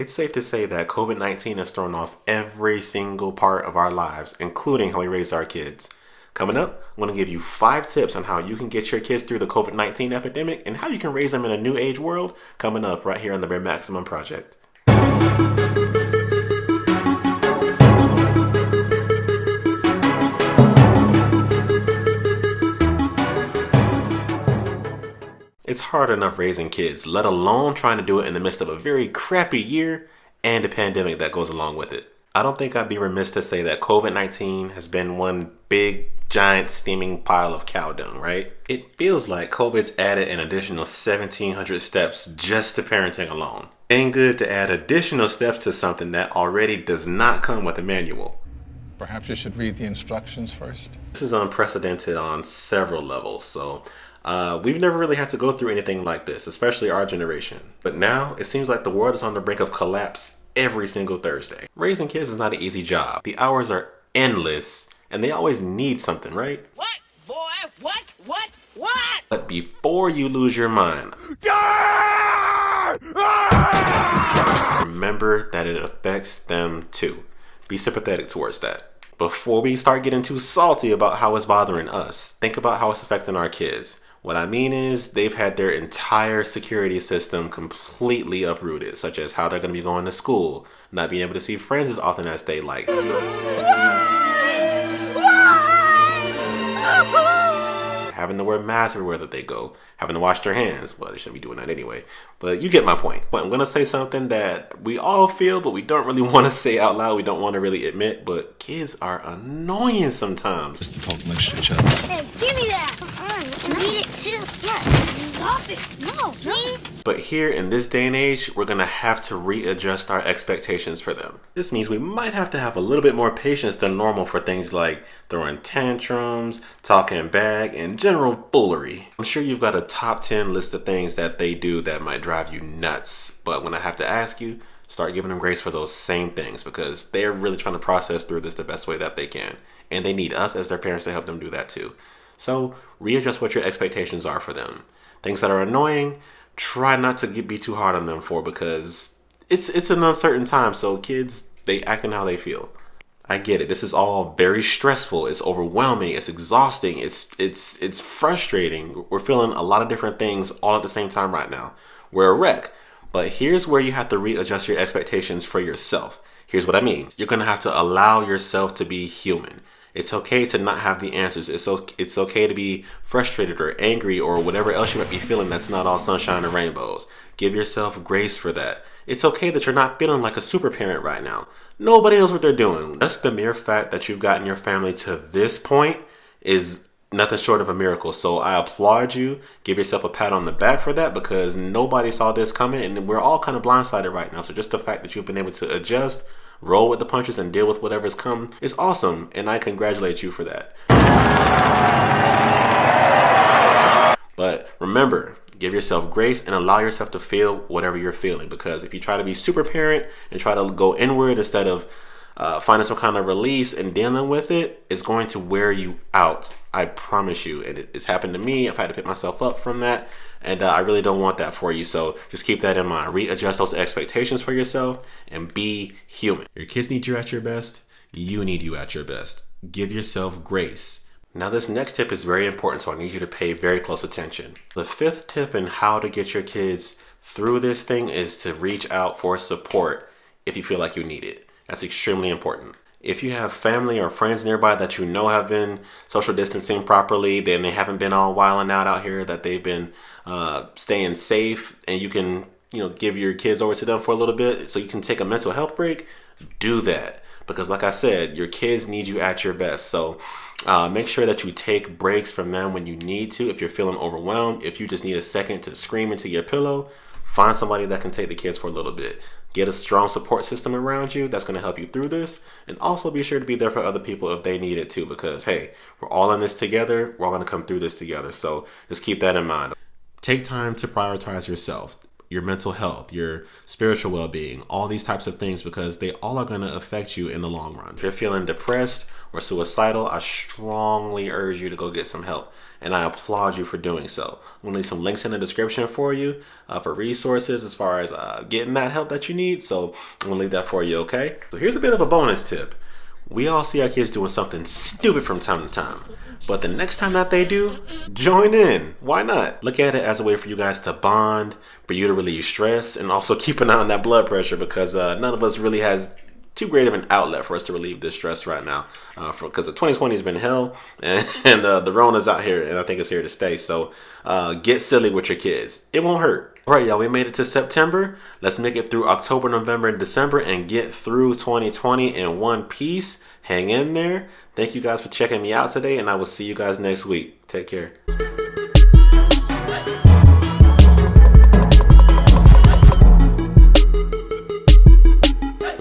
It's safe to say that COVID-19 has thrown off every single part of our lives, including how we raise our kids. Coming up, I'm going to give you 5 tips on how you can get your kids through the COVID-19 epidemic and how you can raise them in a new age world, coming up right here on the Bare Maximum Project. It's hard enough raising kids, let alone trying to do it in the midst of a very crappy year and a pandemic that goes along with it. I don't think I'd be remiss to say that COVID-19 has been one big, giant, steaming pile of cow dung, right? It feels like COVID's added an additional 1,700 steps just to parenting alone. Ain't good to add additional steps to something that already does not come with a manual. Perhaps you should read the instructions first. This is unprecedented on several levels, so we've never really had to go through anything like this, especially our generation. But now it seems like the world is on the brink of collapse every single Thursday. Raising kids is not an easy job. The hours are endless and they always need something, right? What? Boy, what? But before you lose your mind, remember that it affects them too. Be sympathetic towards that. Before we start getting too salty about how it's bothering us, think about how it's affecting our kids. What I mean is they've had their entire security system completely uprooted, such as how they're going to be going to school, not being able to see friends as often as they like. Having to wear masks everywhere that they go, having to wash their hands. Well, they shouldn't be doing that anyway, but you get my point. But I'm going to say something that we all feel, but we don't really want to say out loud. We don't want to really admit, but kids are annoying sometimes. Just talk next to each other. Hey, give me that! Read it too. Yeah, stop it. No, please. But here in this day and age, we're going to have to readjust our expectations for them. This means we might have to have a little bit more patience than normal for things like throwing tantrums, talking back, and general foolery. I'm sure you've got a top 10 list of things that they do that might drive you nuts. But when I have to ask you, start giving them grace for those same things because they're really trying to process through this the best way that they can. And they need us as their parents to help them do that too. So readjust what your expectations are for them. Things that are annoying, try not to be too hard on them for because it's an uncertain time. So kids, they act in how they feel. I get it. This is all very stressful. It's overwhelming. It's exhausting. It's frustrating. We're feeling a lot of different things all at the same time right now. We're a wreck. But here's where you have to readjust your expectations for yourself. Here's what I mean. You're going to have to allow yourself to be human. It's okay to not have the answers. It's okay to be frustrated or angry or whatever else you might be feeling that's not all sunshine and rainbows. Give yourself grace for that. It's okay that you're not feeling like a super parent right now. Nobody knows what they're doing. Just the mere fact that you've gotten your family to this point is nothing short of a miracle. So I applaud you. Give yourself a pat on the back for that because nobody saw this coming and we're all kind of blindsided right now. So just the fact that you've been able to adjust, roll with the punches and deal with whatever's come is awesome. And I congratulate you for that. But remember, give yourself grace and allow yourself to feel whatever you're feeling. Because if you try to be super parent and try to go inward instead of finding some kind of release and dealing with it, it's going to wear you out. I promise you. And it's happened to me. I've had to pick myself up from that. And I really don't want that for you. So just keep that in mind. Readjust those expectations for yourself and be human. Your kids need you at your best. You need you at your best. Give yourself grace. Now this next tip is very important, so I need you to pay very close attention. The 5th tip in how to get your kids through this thing is to reach out for support if you feel like you need it. That's extremely important. If you have family or friends nearby that you know have been social distancing properly, then they haven't been all wilding out here, that they've been staying safe, and you can give your kids over to them for a little bit so you can take a mental health break, do that. Because like I said, your kids need you at your best. So make sure that you take breaks from them when you need to. If you're feeling overwhelmed, if you just need a second to scream into your pillow, find somebody that can take the kids for a little bit. Get a strong support system around you that's going to help you through this. And also be sure to be there for other people if they need it too. Because hey, we're all in this together. We're all going to come through this together. So just keep that in mind. Take time to prioritize yourself. your mental health, your spiritual well-being, all these types of things, because they all are going to affect you in the long run. If you're feeling depressed or suicidal, I strongly urge you to go get some help, and I applaud you for doing so. I'm going to leave some links in the description for you for resources as far as getting that help that you need. So I'm going to leave that for you, okay? So here's a bit of a bonus tip. We all see our kids doing something stupid from time to time, but the next time that they do, join in. Why not? Look at it as a way for you guys to bond, for you to relieve stress, and also keep an eye on that blood pressure, because none of us really has too great of an outlet for us to relieve this stress right now, because 2020 has been hell, and the Rona's out here, and I think it's here to stay. So get silly with your kids. It won't hurt. All right, y'all, we made it to September. Let's make it through October, November, and December and get through 2020 in one piece. Hang in there. Thank you guys for checking me out today, and I will see you guys next week. Take care.